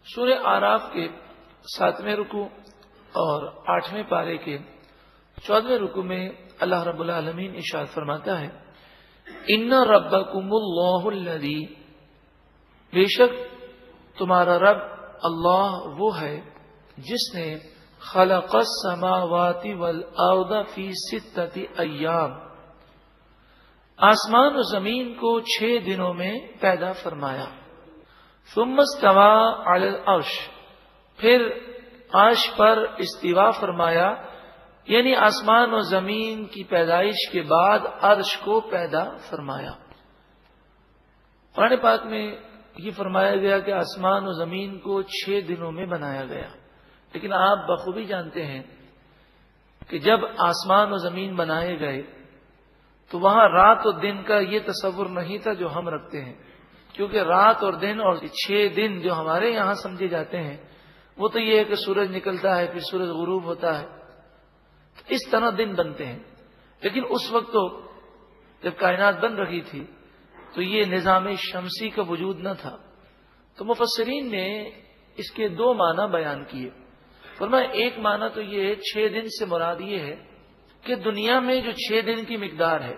سورہ آراف کے 7ویں رکوع اور 8ویں پارے کے 14ویں رکوع میں اللہ رب العالمین ارشاد فرماتا ہے ان ربکم اللہ الذی، بے شک تمہارا رب اللہ وہ ہے جس نے خلق السماوات والارض فی 6 ایام، آسمان و زمین کو 6 دنوں میں پیدا فرمایا، ثم استوى علی العرش، پھر عرش پر استوا فرمایا، یعنی آسمان و زمین کی پیدائش کے بعد عرش کو پیدا فرمایا۔ قرآن پاک میں یہ فرمایا گیا کہ آسمان و زمین کو 6 دنوں میں بنایا گیا، لیکن آپ بخوبی جانتے ہیں کہ جب آسمان و زمین بنائے گئے تو وہاں رات اور دن کا یہ تصور نہیں تھا جو ہم رکھتے ہیں، کیونکہ رات اور دن اور 6 دن جو ہمارے یہاں سمجھے جاتے ہیں وہ تو یہ ہے کہ سورج نکلتا ہے پھر سورج غروب ہوتا ہے، اس طرح دن بنتے ہیں۔ لیکن اس وقت تو جب کائنات بن رہی تھی تو یہ نظام شمسی کا وجود نہ تھا، تو مفسرین نے اس کے 2 معنی بیان کیے۔ فرمایا ایک معنی تو یہ ہے 6 دن سے مراد یہ ہے کہ دنیا میں جو 6 دن کی مقدار ہے،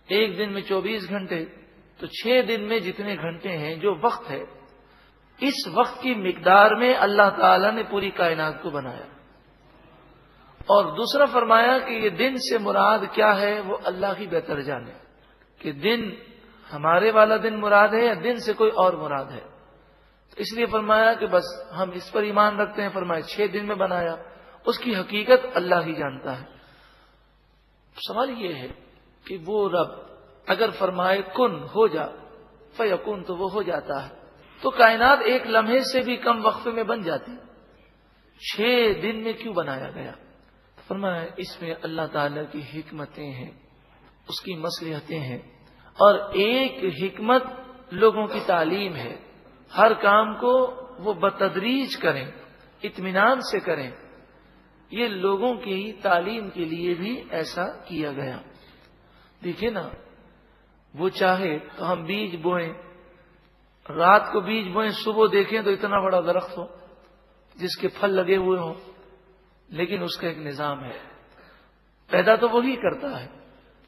ایک دن میں 24 گھنٹے، تو 6 دن میں جتنے گھنٹے ہیں جو وقت ہے، اس وقت کی مقدار میں اللہ تعالی نے پوری کائنات کو بنایا۔ اور دوسرا فرمایا کہ یہ دن سے مراد کیا ہے وہ اللہ ہی بہتر جانے، کہ دن ہمارے والا دن مراد ہے یا دن سے کوئی اور مراد ہے، تو اس لیے فرمایا کہ بس ہم اس پر ایمان رکھتے ہیں۔ فرمایا 6 دن میں بنایا، اس کی حقیقت اللہ ہی جانتا ہے۔ سوال یہ ہے کہ وہ رب اگر فرمائے کن ہو جا فیکون، تو وہ ہو جاتا ہے، تو کائنات ایک لمحے سے بھی کم وقت میں بن جاتی، 6 دن میں کیوں بنایا گیا؟ فرمایا اس میں اللہ تعالی کی حکمتیں ہیں، اس کی مصلحتیں ہیں، اور ایک حکمت لوگوں کی تعلیم ہے، ہر کام کو وہ بتدریج کریں، اطمینان سے کریں، یہ لوگوں کی تعلیم کے لیے بھی ایسا کیا گیا۔ دیکھیں نا، وہ چاہے تو ہم بیج بوئیں، رات کو بیج بوئیں، صبح دیکھیں تو اتنا بڑا درخت ہو جس کے پھل لگے ہوئے ہوں، لیکن اس کا ایک نظام ہے، پیدا تو وہی کرتا ہے،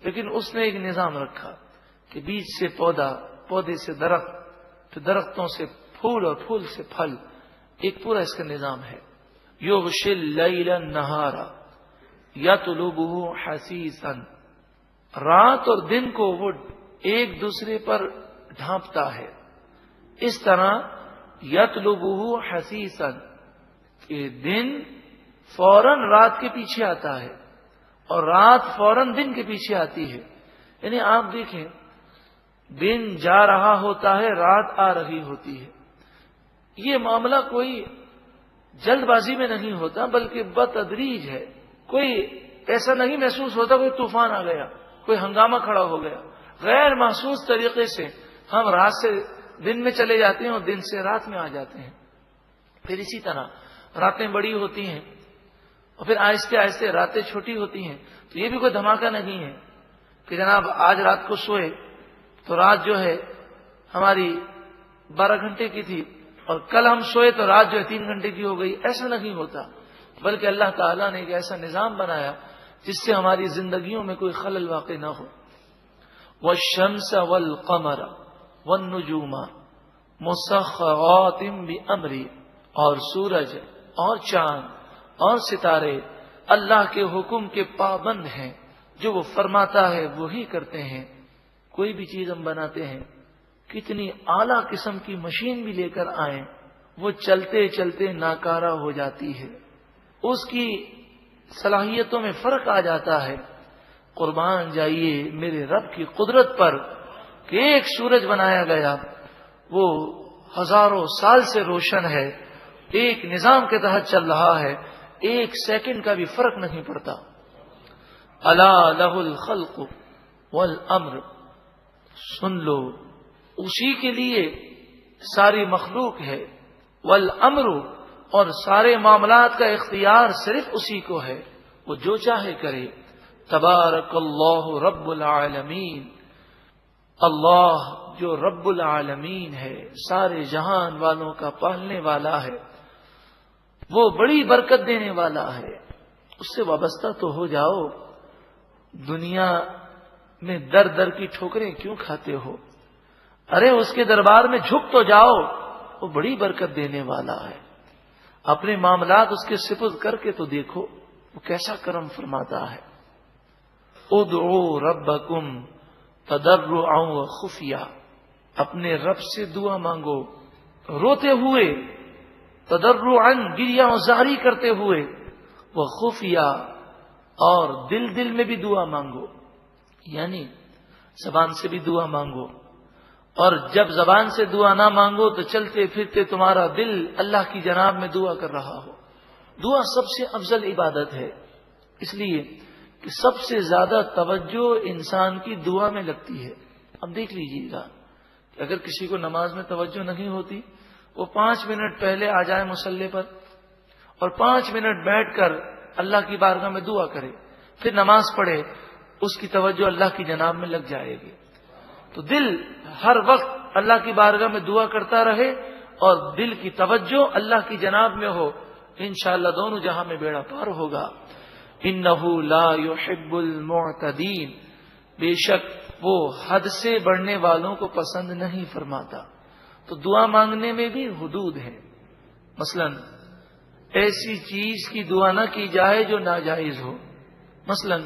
لیکن اس نے ایک نظام رکھا کہ بیج سے پودا، پودے سے درخت، پھر درختوں سے پھول اور پھول سے پھل، ایک پورا اس کا نظام ہے۔ یغشی اللیل النہار یطلبہ حثیثا، رات اور دن کو وہ ایک دوسرے پر ڈھانپتا ہے، اس طرح یطلبہ حثیثا کہ دن فوراً رات کے پیچھے آتا ہے اور رات فوراً دن کے پیچھے آتی ہے۔ یعنی آپ دیکھیں، دن جا رہا ہوتا ہے، رات آ رہی ہوتی ہے، یہ معاملہ کوئی جلد بازی میں نہیں ہوتا بلکہ بتدریج ہے، کوئی ایسا نہیں محسوس ہوتا کوئی طوفان آ گیا، کوئی ہنگامہ کھڑا ہو گیا، غیر محسوس طریقے سے ہم رات سے دن میں چلے جاتے ہیں اور دن سے رات میں آ جاتے ہیں۔ پھر اسی طرح راتیں بڑی ہوتی ہیں اور پھر آہستہ آہستہ راتیں چھوٹی ہوتی ہیں، تو یہ بھی کوئی دھماکہ نہیں ہے کہ جناب آج رات کو سوئے تو رات جو ہے ہماری 12 گھنٹے کی تھی اور کل ہم سوئے تو رات جو ہے 3 گھنٹے کی ہو گئی، ایسا نہیں ہوتا، بلکہ اللہ تعالیٰ نے ایک ایسا نظام بنایا جس سے ہماری زندگیوں میں کوئی خلل واقع نہ ہو۔ والشمس والقمر والنجوم مسخرات بامرہ، اور سورج اور چاند اور ستارے اللہ کے حکم کے پابند ہیں، جو وہ فرماتا ہے وہی کرتے ہیں۔ کوئی بھی چیز ہم بناتے ہیں، کتنی اعلیٰ قسم کی مشین بھی لے کر آئیں، وہ چلتے چلتے ناکارہ ہو جاتی ہے، اس کی صلاحیتوں میں فرق آ جاتا ہے۔ قربان جائیے میرے رب کی قدرت پر کہ ایک سورج بنایا گیا، وہ ہزاروں سال سے روشن ہے، ایک نظام کے تحت چل رہا ہے، 1 سیکنڈ کا بھی فرق نہیں پڑتا۔ الا لہ الخلق والامر، سن لو اسی کے لیے ساری مخلوق ہے، والامر، اور سارے معاملات کا اختیار صرف اسی کو ہے، وہ جو چاہے کرے۔ تبارک اللہ رب العالمین، اللہ جو رب العالمین ہے، سارے جہان والوں کا پالنے والا ہے، وہ بڑی برکت دینے والا ہے، اس سے وابستہ تو ہو جاؤ۔ دنیا میں در در کی ٹھوکریں کیوں کھاتے ہو؟ ارے اس کے دربار میں جھک تو جاؤ، وہ بڑی برکت دینے والا ہے۔ اپنے معاملات اس کے سپرد کر کے تو دیکھو وہ کیسا کرم فرماتا ہے۔ ادعوا ربکم تضرعا وخفیا، اپنے رب سے دعا مانگو روتے ہوئے، تضرعا گریہ زاری کرتے ہوئے، وخفیا اور دل میں بھی دعا مانگو، یعنی زبان سے بھی دعا مانگو، اور جب زبان سے دعا نہ مانگو تو چلتے پھرتے تمہارا دل اللہ کی جناب میں دعا کر رہا ہو۔ دعا سب سے افضل عبادت ہے، اس لیے کہ سب سے زیادہ توجہ انسان کی دعا میں لگتی ہے۔ اب دیکھ لیجیے گا کہ اگر کسی کو نماز میں توجہ نہیں ہوتی، وہ 5 منٹ پہلے آ جائے مصلی پر اور 5 منٹ بیٹھ کر اللہ کی بارگاہ میں دعا کرے، پھر نماز پڑھے، اس کی توجہ اللہ کی جناب میں لگ جائے گی۔ تو دل ہر وقت اللہ کی بارگاہ میں دعا کرتا رہے اور دل کی توجہ اللہ کی جناب میں ہو، انشاءاللہ دونوں جہاں میں بیڑا پار ہوگا۔ انہ لا يحب المعتدین، بے شک وہ حد سے بڑھنے والوں کو پسند نہیں فرماتا۔ تو دعا مانگنے میں بھی حدود ہے۔ مثلا ایسی چیز کی دعا نہ کی جائے جو ناجائز ہو، مثلا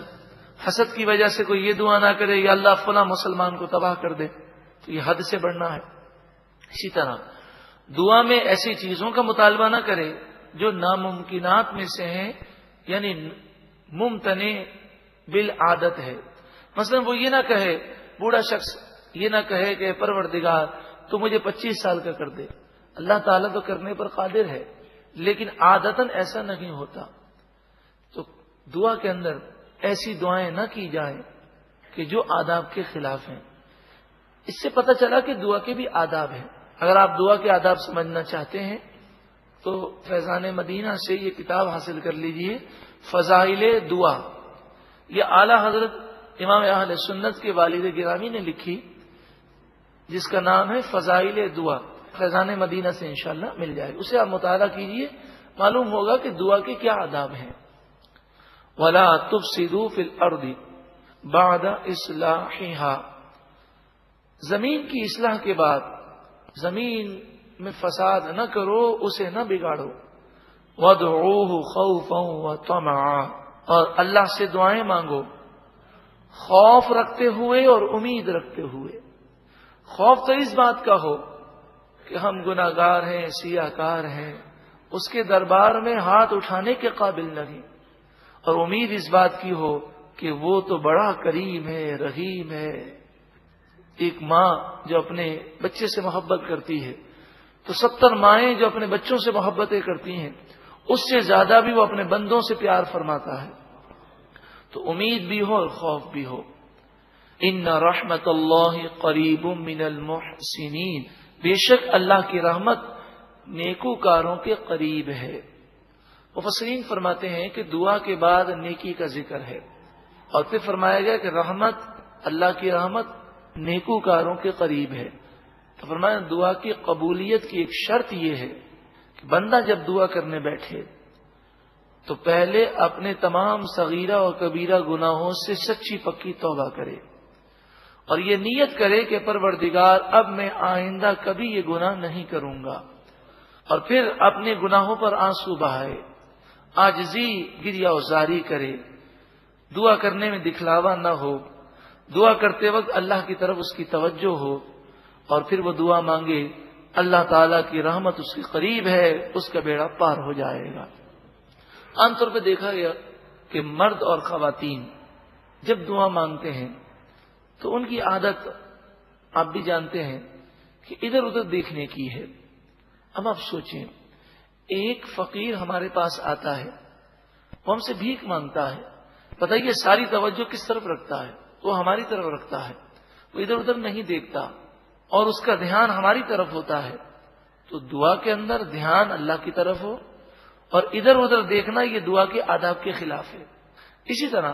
حسد کی وجہ سے کوئی یہ دعا نہ کرے یا اللہ فلاں مسلمان کو تباہ کر دے، تو یہ حد سے بڑھنا ہے۔ اسی طرح دعا میں ایسی چیزوں کا مطالبہ نہ کرے جو ناممکنات میں سے ہیں، یعنی ممتنع بالعادت ہے۔ مثلا وہ یہ نہ کہے، بوڑھا شخص یہ نہ کہے کہ پروردگار تو مجھے 25 سال کا کر دے۔ اللہ تعالیٰ تو کرنے پر قادر ہے، لیکن عادتاً ایسا نہیں ہوتا۔ تو دعا کے اندر ایسی دعائیں نہ کی جائیں کہ جو آداب کے خلاف ہیں۔ اس سے پتہ چلا کہ دعا کے بھی آداب ہیں۔ اگر آپ دعا کے آداب سمجھنا چاہتے ہیں تو فیضان مدینہ سے یہ کتاب حاصل کر لیجئے، فضائل دعا۔ یہ اعلی حضرت امام اہل سنت کے والد گرامی نے لکھی، جس کا نام ہے فضائل دعا۔ فیضان مدینہ سے انشاءاللہ مل جائے گا، اسے آپ مطالعہ کیجئے، معلوم ہوگا کہ دعا کے کیا آداب ہیں۔ وَلَا تُفْسِدُوا فِي الْأَرْضِ بَعْدَ إِصْلَاحِهَا، زمین کی اصلاح کے بعد زمین میں فساد نہ کرو، اسے نہ بگاڑو۔ وَادْعُوهُ خَوْفًا وَطَمَعًا، اور اللہ سے دعائیں مانگو خوف رکھتے ہوئے اور امید رکھتے ہوئے۔ خوف تو اس بات کا ہو کہ ہم گناہگار ہیں، سیاہ کار ہیں، اس کے دربار میں ہاتھ اٹھانے کے قابل نہیں، اور امید اس بات کی ہو کہ وہ تو بڑا کریم ہے، رحیم ہے۔ ایک ماں جو اپنے بچے سے محبت کرتی ہے تو 70 مائیں جو اپنے بچوں سے محبتیں کرتی ہیں، اس سے زیادہ بھی وہ اپنے بندوں سے پیار فرماتا ہے۔ تو امید بھی ہو اور خوف بھی ہو۔ ان رحمت اللہ قریب من المحسنین، بے شک اللہ کی رحمت نیکوکاروں کے قریب ہے۔ مفسرین فرماتے ہیں کہ دعا کے بعد نیکی کا ذکر ہے، اور پھر فرمایا گیا کہ رحمت، اللہ کی رحمت نیکوکاروں کے قریب ہے۔ تو فرمایا دعا کی قبولیت کی ایک شرط یہ ہے کہ بندہ جب دعا کرنے بیٹھے تو پہلے اپنے تمام صغیرہ اور کبیرہ گناہوں سے سچی پکی توبہ کرے، اور یہ نیت کرے کہ پروردگار اب میں آئندہ کبھی یہ گناہ نہیں کروں گا، اور پھر اپنے گناہوں پر آنسو بہائے، عاجزی گریہ وزاری کرے، دعا کرنے میں دکھلاوا نہ ہو، دعا کرتے وقت اللہ کی طرف اس کی توجہ ہو، اور پھر وہ دعا مانگے، اللہ تعالیٰ کی رحمت اس کے قریب ہے، اس کا بیڑا پار ہو جائے گا۔ عام طور پہ دیکھا گیا کہ مرد اور خواتین جب دعا مانگتے ہیں تو ان کی عادت آپ بھی جانتے ہیں کہ ادھر ادھر دیکھنے کی ہے۔ اب آپ سوچیں، ایک فقیر ہمارے پاس آتا ہے، وہ ہم سے بھیک مانگتا ہے، بتائیے ساری توجہ کس طرف رکھتا ہے؟ وہ ہماری طرف رکھتا ہے، وہ ادھر ادھر نہیں دیکھتا، اور اس کا دھیان ہماری طرف ہوتا ہے۔ تو دعا کے اندر دھیان اللہ کی طرف ہو، اور ادھر ادھر دیکھنا یہ دعا کے آداب کے خلاف ہے۔ اسی طرح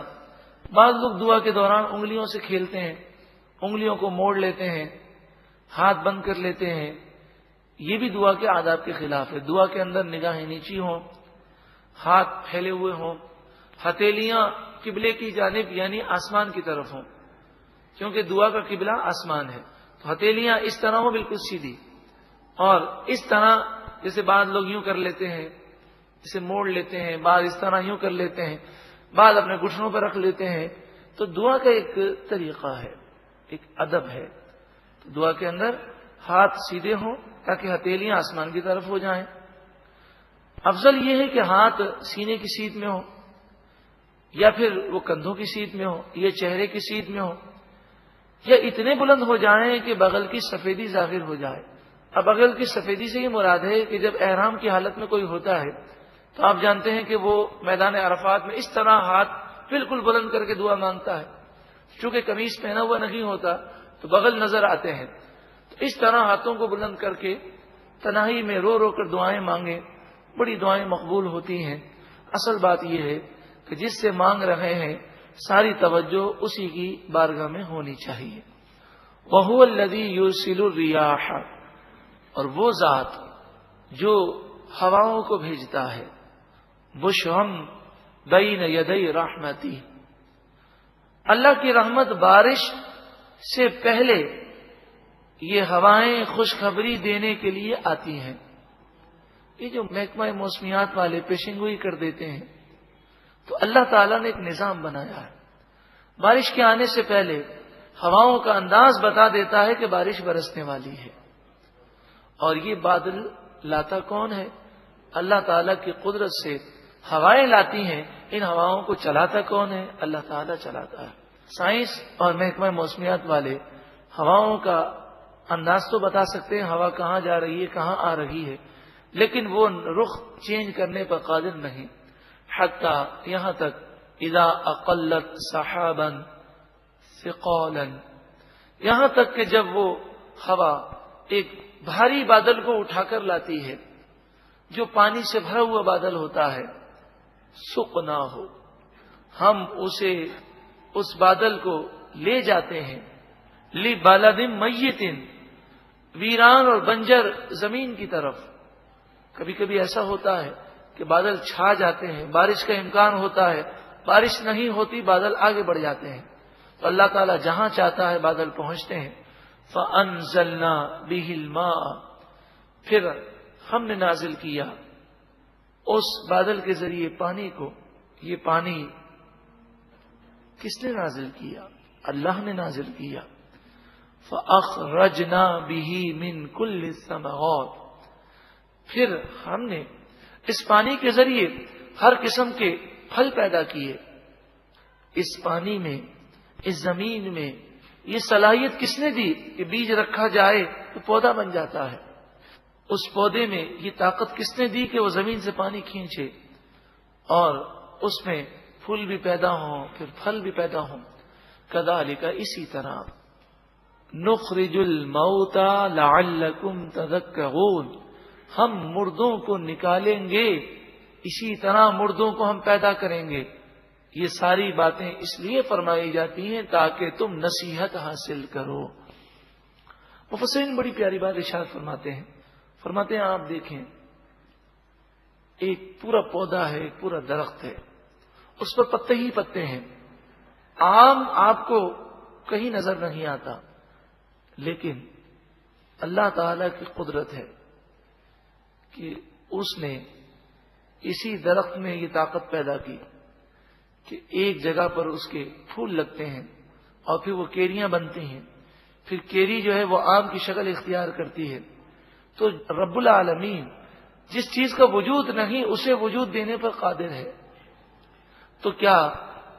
بعض لوگ دعا کے دوران انگلیوں سے کھیلتے ہیں، انگلیوں کو موڑ لیتے ہیں، ہاتھ بند کر لیتے ہیں، یہ بھی دعا کے آداب کے خلاف ہے۔ دعا کے اندر نگاہیں نیچی ہوں، ہاتھ پھیلے ہوئے ہوں، ہتھیلیاں قبلے کی جانب یعنی آسمان کی طرف ہوں، کیونکہ دعا کا قبلہ آسمان ہے، تو ہتھیلیاں اس طرح ہوں بالکل سیدھی، اور اس طرح جیسے بعض لوگ یوں کر لیتے ہیں، اسے موڑ لیتے ہیں، بعض اس طرح یوں کر لیتے ہیں، بعض اپنے گھٹنوں پر رکھ لیتے ہیں۔ تو دعا کا ایک طریقہ ہے، ایک ادب ہے۔ تو دعا کے اندر ہاتھ سیدھے ہوں تاکہ ہتھیلیاں آسمان کی طرف ہو جائیں۔ افضل یہ ہے کہ ہاتھ سینے کی سیدھ میں ہو، یا پھر وہ کندھوں کی سیدھ میں ہو، یا چہرے کی سیدھ میں ہو، یا اتنے بلند ہو جائیں کہ بغل کی سفیدی ظاہر ہو جائے۔ اب بغل کی سفیدی سے یہ مراد ہے کہ جب احرام کی حالت میں کوئی ہوتا ہے تو آپ جانتے ہیں کہ وہ میدان عرفات میں اس طرح ہاتھ بالکل بلند کر کے دعا مانگتا ہے، چونکہ قمیص پہنا ہوا نہیں ہوتا تو بغل نظر آتے ہیں، تو اس طرح ہاتھوں کو بلند کر کے تنہائی میں رو رو کر دعائیں مانگیں، بڑی دعائیں مقبول ہوتی ہیں۔ اصل بات یہ ہے کہ جس سے مانگ رہے ہیں ساری توجہ اسی کی بارگاہ میں ہونی چاہیے۔ وَهُوَ الَّذِي يُرْسِلُ الرِّيَاحَ، اور وہ ذات جو ہواؤں کو بھیجتا ہے، بُشْرًا بَيْنَ يَدَيْ رَحْمَتِهِ، اللہ کی رحمت بارش سے پہلے یہ ہوائیں خوشخبری دینے کے لیے آتی ہیں۔ یہ جو محکمہ موسمیات والے پیشن گوئی کر دیتے ہیں، تو اللہ تعالیٰ نے ایک نظام بنایا ہے، بارش کے آنے سے پہلے ہواؤں کا انداز بتا دیتا ہے کہ بارش برسنے والی ہے۔ اور یہ بادل لاتا کون ہے؟ اللہ تعالیٰ کی قدرت سے ہوائیں لاتی ہیں، ان ہواؤں کو چلاتا کون ہے؟ اللہ تعالیٰ چلاتا ہے۔ سائنس اور محکمہ موسمیات والے ہواؤں کا انداز تو بتا سکتے ہیں، ہوا کہاں جا رہی ہے، کہاں آ رہی ہے، لیکن وہ رخ چینج کرنے پر قادر نہیں، حتیٰ یہاں تک اذا اقلت سحابا ثقالا، یہاں تک کہ جب وہ ہوا ایک بھاری بادل کو اٹھا کر لاتی ہے، جو پانی سے بھرا ہوا بادل ہوتا ہے، سقنا ہو، ہم اس بادل کو لے جاتے ہیں، لبلد میت، ویران اور بنجر زمین کی طرف۔ کبھی کبھی ایسا ہوتا ہے کہ بادل چھا جاتے ہیں، بارش کا امکان ہوتا ہے، بارش نہیں ہوتی، بادل آگے بڑھ جاتے ہیں، تو اللہ تعالیٰ جہاں چاہتا ہے بادل پہنچتے ہیں۔ فَأَنزَلْنَا بِهِ الْمَاءَ، پھر ہم نے نازل کیا اس بادل کے ذریعے پانی کو۔ یہ پانی کس نے نازل کیا؟ اللہ نے نازل کیا۔ فَأَخْرَجْنَا بِهِ مِنْ كُلِّ الثَّمَرَاتِ، پھر ہم نے اس پانی کے ذریعے ہر قسم کے پھل پیدا کیے۔ اس پانی میں، اس زمین میں یہ صلاحیت کس نے دی کہ بیج رکھا جائے تو پودا بن جاتا ہے؟ اس پودے میں یہ طاقت کس نے دی کہ وہ زمین سے پانی کھینچے اور اس میں پھول بھی پیدا ہوں، پھر پھل بھی پیدا ہوں؟ کذالک، اسی طرح، نخرج الموتى لعلکم تذکرون، ہم مردوں کو نکالیں گے، اسی طرح مردوں کو ہم پیدا کریں گے۔ یہ ساری باتیں اس لیے فرمائی جاتی ہیں تاکہ تم نصیحت حاصل کرو۔ مفسرین بڑی پیاری بات ارشاد فرماتے ہیں آپ دیکھیں، ایک پورا پودا ہے، ایک پورا درخت ہے، اس پر پتے ہی پتے ہیں، آم آپ کو کہیں نظر نہیں آتا، لیکن اللہ تعالی کی قدرت ہے کہ اس نے اسی درخت میں یہ طاقت پیدا کی کہ ایک جگہ پر اس کے پھول لگتے ہیں اور پھر وہ کیریاں بنتی ہیں، پھر کیری جو ہے وہ آم کی شکل اختیار کرتی ہے۔ تو رب العالمین جس چیز کا وجود نہیں اسے وجود دینے پر قادر ہے، تو کیا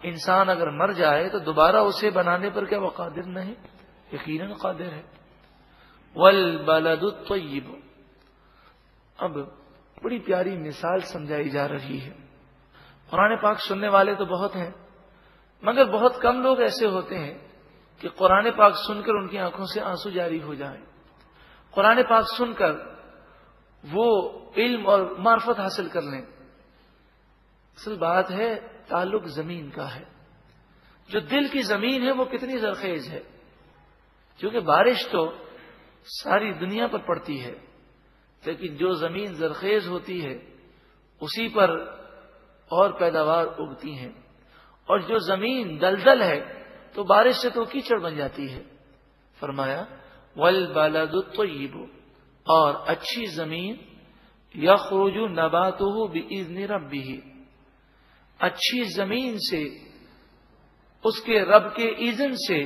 انسان اگر مر جائے تو دوبارہ اسے بنانے پر کیا وہ قادر نہیں؟ یقیناً قادر ہے۔ والبلد الطیب، اب بڑی پیاری مثال سمجھائی جا رہی ہے۔ قرآن پاک سننے والے تو بہت ہیں، مگر بہت کم لوگ ایسے ہوتے ہیں کہ قرآن پاک سن کر ان کی آنکھوں سے آنسو جاری ہو جائیں، قرآن پاک سن کر وہ علم اور معرفت حاصل کر لیں۔ اصل بات ہے تعلق زمین کا ہے، جو دل کی زمین ہے وہ کتنی زرخیز ہے، کیونکہ بارش تو ساری دنیا پر پڑتی ہے، لیکن جو زمین زرخیز ہوتی ہے اسی پر اور پیداوار اگتی ہیں، اور جو زمین دلدل ہے تو بارش سے تو کیچڑ بن جاتی ہے۔ فرمایا والبلد الطیب، اور اچھی زمین یخرج نباتہ بإذن ربہ، اچھی زمین سے اس کے رب کے اذن سے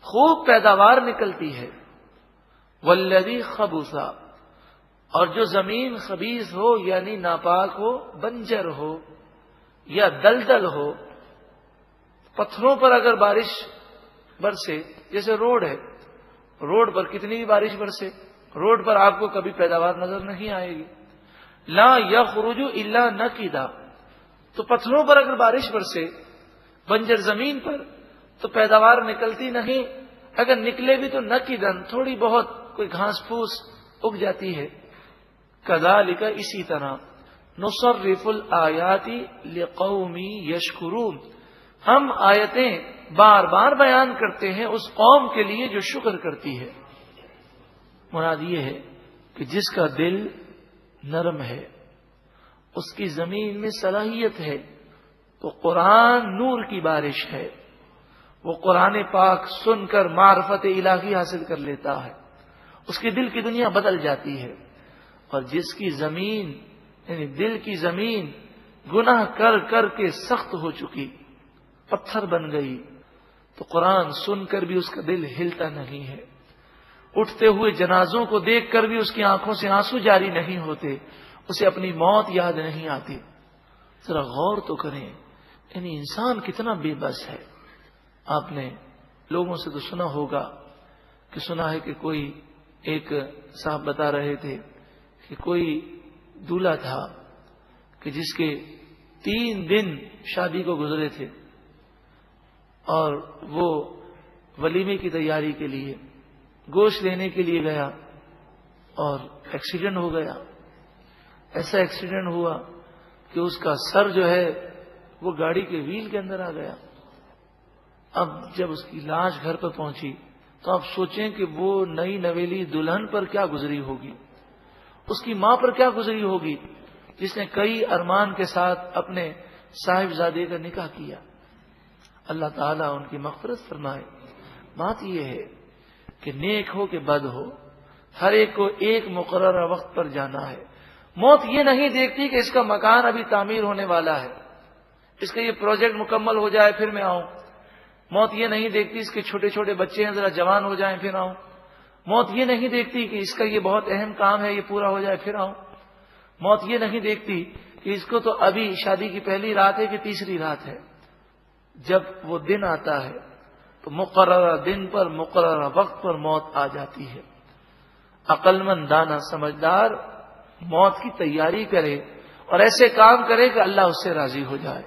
خوب پیداوار نکلتی ہے۔ والذی خبث، اور جو زمین خبیث ہو یعنی ناپاک ہو، بنجر ہو یا دلدل ہو، پتھروں پر اگر بارش برسے، جیسے روڈ ہے، روڈ پر کتنی بھی بارش برسے، روڈ پر آپ کو کبھی پیداوار نظر نہیں آئے گی۔ لا یخرج الا نقدا، تو پتھروں پر اگر بارش برسے بنجر زمین پر تو پیداوار نکلتی نہیں، اگر نکلے بھی تو نقدن، تھوڑی بہت کوئی گھاس پھوس اگ جاتی ہے۔ کذالک، اسی طرح، نصرف الآیات لقوم یشکرون، ہم آیتیں بار بار بیان کرتے ہیں اس قوم کے لیے جو شکر کرتی ہے۔ مراد یہ ہے کہ جس کا دل نرم ہے، اس کی زمین میں صلاحیت ہے، تو قرآن نور کی بارش ہے، وہ قرآن پاک سن کر معرفت الہی حاصل کر لیتا ہے، اس کے دل کی دنیا بدل جاتی ہے۔ اور جس کی زمین یعنی دل کی زمین گناہ کر کر کے سخت ہو چکی، پتھر بن گئی، تو قرآن سن کر بھی اس کا دل ہلتا نہیں ہے، اٹھتے ہوئے جنازوں کو دیکھ کر بھی اس کی آنکھوں سے آنسو جاری نہیں ہوتے، اسے اپنی موت یاد نہیں آتی۔ ذرا غور تو کریں، یعنی انسان کتنا بے بس ہے۔ آپ نے لوگوں سے تو سنا ہوگا کہ سنا ہے کہ کوئی ایک صاحب بتا رہے تھے کہ کوئی دولہا تھا کہ جس کے 3 دن شادی کو گزرے تھے، اور وہ ولیمے کی تیاری کے لیے گوشت لینے کے لیے گیا اور ایکسیڈنٹ ہو گیا۔ ایسا ایکسیڈنٹ ہوا کہ اس کا سر جو ہے وہ گاڑی کے ویل کے اندر آ گیا۔ اب جب اس کی لاش گھر پر پہنچی تو آپ سوچیں کہ وہ نئی نویلی دلہن پر کیا گزری ہوگی، اس کی ماں پر کیا گزری ہوگی، جس نے کئی ارمان کے ساتھ اپنے صاحبزادے کا نکاح کیا۔ اللہ تعالیٰ ان کی مغفرت فرمائے۔ بات یہ ہے کہ نیک ہو کہ بد ہو، ہر ایک کو ایک مقررہ وقت پر جانا ہے۔ موت یہ نہیں دیکھتی کہ اس کا مکان ابھی تعمیر ہونے والا ہے، اس کا یہ پروجیکٹ مکمل ہو جائے پھر میں آؤں۔ موت یہ نہیں دیکھتی اس کے چھوٹے چھوٹے بچے ہیں ذرا جوان ہو جائیں پھر آؤں۔ موت یہ نہیں دیکھتی کہ اس کا یہ بہت اہم کام ہے، یہ پورا ہو جائے پھر آؤں۔ موت یہ نہیں دیکھتی کہ اس کو تو ابھی شادی کی پہلی رات ہے کہ تیسری رات ہے۔ جب وہ دن آتا ہے تو مقررہ دن پر مقررہ وقت پر موت آ جاتی ہے۔ عقل مند دانا سمجھدار موت کی تیاری کرے اور ایسے کام کرے کہ اللہ اس سے راضی ہو جائے۔